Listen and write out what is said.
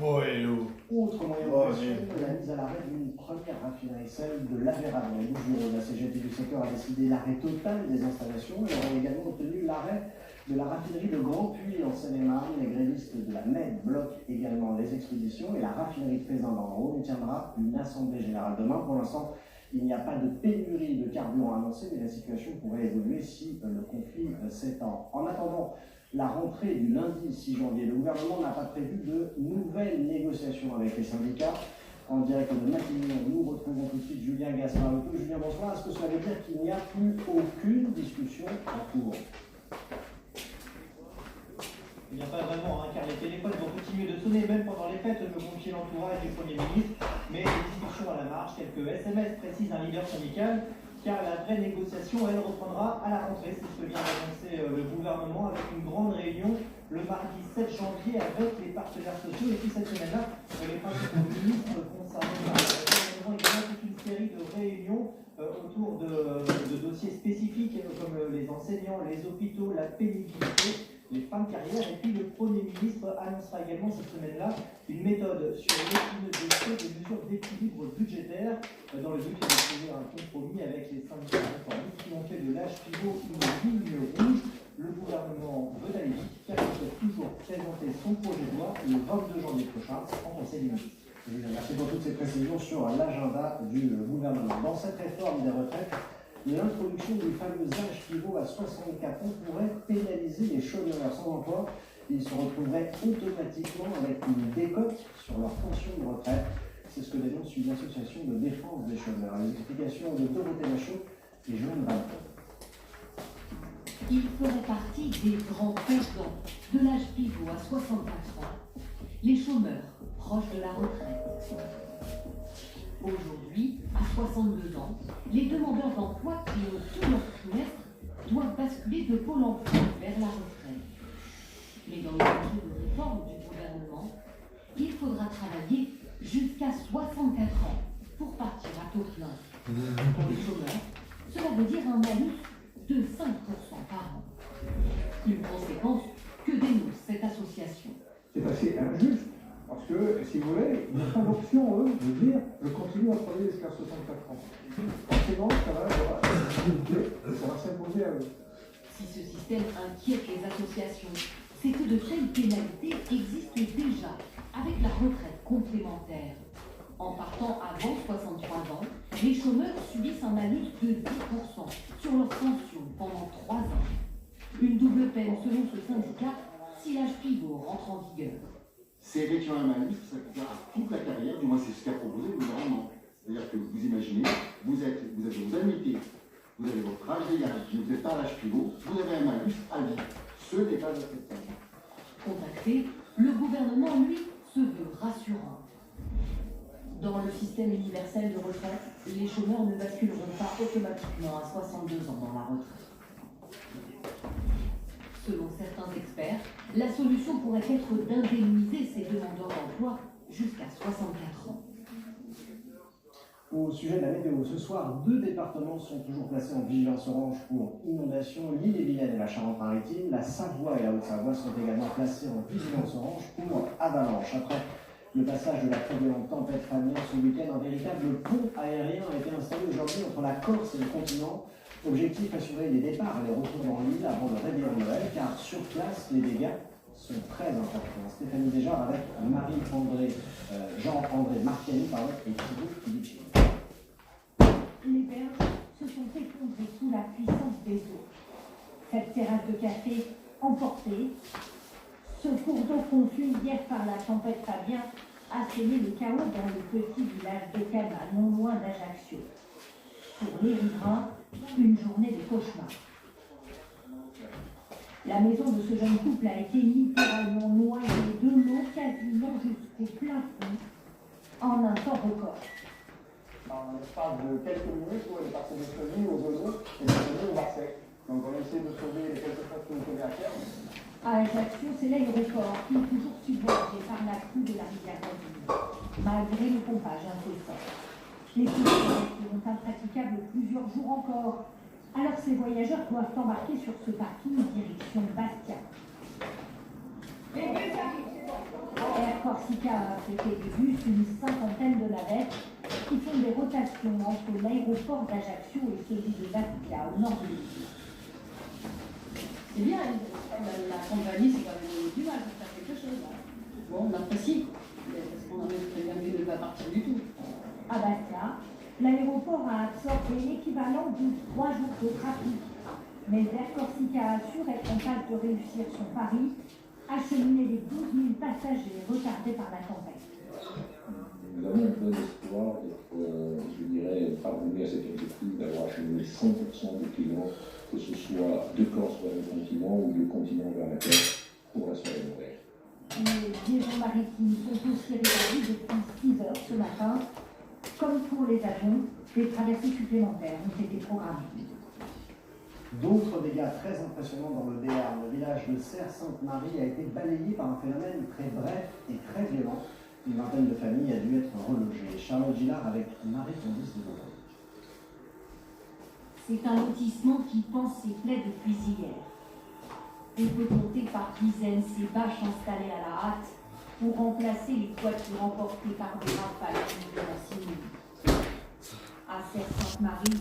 Autre moyen de pression, la mise à l'arrêt d'une première raffinerie, celle de l'Aveyron dans les Bouches-du-Rhône. La CGT du secteur a décidé l'arrêt total des installations et aurait également obtenu l'arrêt de la raffinerie de Grand Puy en Seine-et-Marne. Les grévistes de la MED bloquent également les expéditions et la raffinerie de Pézin dans le Rhône tiendra une assemblée générale demain. Pour l'instant, il n'y a pas de pénurie de carburant annoncée, mais la situation pourrait évoluer si le conflit s'étend. En attendant la rentrée du lundi 6 janvier, le gouvernement n'a pas prévu de nouvelles négociations avec les syndicats. En direct de Matignon, nous retrouvons tout de suite Julien Gaspard-Lecaux. Julien, bonsoir. Est-ce que cela veut dire qu'il n'y a plus aucune discussion en cours? Il n'y a pas vraiment, car les téléphones vont continuer de sonner même pendant les fêtes, me confie l'entourage du Premier ministre, mais des discussions à la marge, quelques SMS, précise un leader syndical, car la vraie négociation, elle, reprendra à la rentrée. C'est ce que vient d'annoncer le gouvernement avec une grande réunion le mardi 7 janvier avec les partenaires sociaux. Et puis cette semaine-là, les principaux ministres concernés par le gouvernement, également toute une série de réunions autour de dossiers spécifiques comme les enseignants, les hôpitaux, la pénibilité, les fins de carrière. Et puis le Premier ministre annoncera également cette semaine-là une méthode sur l'épineux dossier des mesures d'équilibre budgétaire dans le but de trouver un compromis avec les syndicats réformistes qui ont fait de l'âge pivot une ligne rouge. Le gouvernement veut aller vite car il souhaite toujours présenter son projet de loi le 22 janvier prochain en Conseil des ministres. Merci pour toutes ces précisions sur l'agenda du gouvernement. Dans cette réforme des retraites, l'introduction du fameux âge pivot à 64 ans pourrait pénaliser les chômeurs sans emploi. Ils se retrouveraient automatiquement avec une décote sur leur pension de retraite. C'est ce que dénonce une association de défense des chômeurs. Les explications de Dorothée Lachaud et Joanne Balcon. Il ferait partie des grands perdants de l'âge pivot à 64 ans, les chômeurs proches de la retraite. Aujourd'hui, à 62 ans, les demandeurs d'emploi qui ont tout leur trimestre doivent basculer de Pôle emploi vers la retraite. Mais dans le projet de réforme du gouvernement, il faudra travailler jusqu'à 64 ans pour partir à taux plein. Pour les chômeurs, cela veut dire un malus de 5% par an. Une conséquence que dénonce cette association. C'est assez injuste, parce que, si vous voulez, ils n'ont pas l'option, eux, de dire je continue à travailler jusqu'à 64 ans. Forcément, ça va s'imposer à eux. Si ce système inquiète les associations, c'est que de telles pénalités existent déjà avec la retraite complémentaire. En partant avant 63 ans, les chômeurs subissent un malus de 10% sur leur pension pendant 3 ans. Une double peine selon ce syndicat si l'âge pivot rentre en vigueur. C'est effectivement un malus qui s'appliquera à toute la carrière, du moins c'est ce qu'a proposé le gouvernement. C'est-à-dire que vous imaginez, vous avez vos annuités, vous avez votre âge légal, vous n'êtes pas à l'âge pivot, vous avez un malus à vie. Ce n'est pas acceptable. Contacté, le gouvernement, lui, se veut rassurant. Dans le système universel de retraite, les chômeurs ne basculeront pas automatiquement à 62 ans dans la retraite. Selon certains experts, la solution pourrait être d'indemniser ces demandeurs d'emploi jusqu'à 64 ans. Au sujet de la météo, ce soir, 2 départements sont toujours placés en vigilance orange pour inondation. L'Ille-et-Vilaine et la Charente-Maritime, la Savoie et la Haute-Savoie sont également placés en vigilance orange pour avalanche. Après le passage de la très violente tempête Fania ce week-end, un véritable pont aérien a été installé aujourd'hui entre la Corse et le continent. Objectif, assurer les départs et les retours dans l'île avant le réveillon de Noël, car sur place, les dégâts sont très importants. Stéphanie Desjardins avec Jean-André Marchiani et Thibaut Philippini. Les berges se sont effondrées sous la puissance des eaux. Cette terrasse de café emportée, ce cours d'eau confus hier par la tempête Fabien a semé le chaos dans le petit village de Cana, non loin d'Ajaccio. Pour les riverains, une journée de cauchemar. La maison de ce jeune couple a été littéralement noyée de l'eau quasiment jusqu'au plafond en un temps record. En l'espace de quelques minutes, l'eau est passée de Cheville au Zozo et de Cheville au Marseille. Donc on a essayé de sauver les quelques choses que nous connaissons à terre. À Ajaccio, c'est là le record qui est toujours submergé par la crue de la rivière Guadalix, malgré le pompage incessant. Les conditions seront impraticables plusieurs jours encore. Alors ces voyageurs doivent embarquer sur ce parking direction Bastia. Corsica a affrété des bus, une cinquantaine de navettes qui font des rotations entre l'aéroport d'Ajaccio et celui de Vatica, au nord de l'île. C'est bien, la compagnie, c'est quand même du mal pour faire quelque chose. Hein. Bon, on apprécie, parce qu'on a même très bien vu ne pas partir du tout. À Bastia, l'aéroport a absorbé l'équivalent de 3 jours de trafic. Mais Air Corsica assure être en passe de réussir son pari, acheminer les 12 000 passagers retardés par la tempête. Nous avons un bon espoir d'être, je dirais, parvenus à cet objectif d'avoir acheminé 100% des clients, que ce soit de Corse vers le continent ou du continent vers la Terre, pour la soirée horaire. Les liaisons maritimes sont aussi réparées depuis 6 heures ce matin. Comme pour les avions, des traversées supplémentaires ont été programmées. D'autres dégâts très impressionnants dans le Béarn. Le village de Serre-Sainte-Marie a été balayé par un phénomène très bref et très violent. Une vingtaine de familles a dû être relogées. Charlotte Gillard avec Marie-Candice de Beauvais. C'est un lotissement qui pense ses plaies depuis hier. On peut compter par dizaines ces bâches installées à la hâte pour remplacer les toitures emportées par des rafales de la Simonie. À Serre-Sainte-Marie,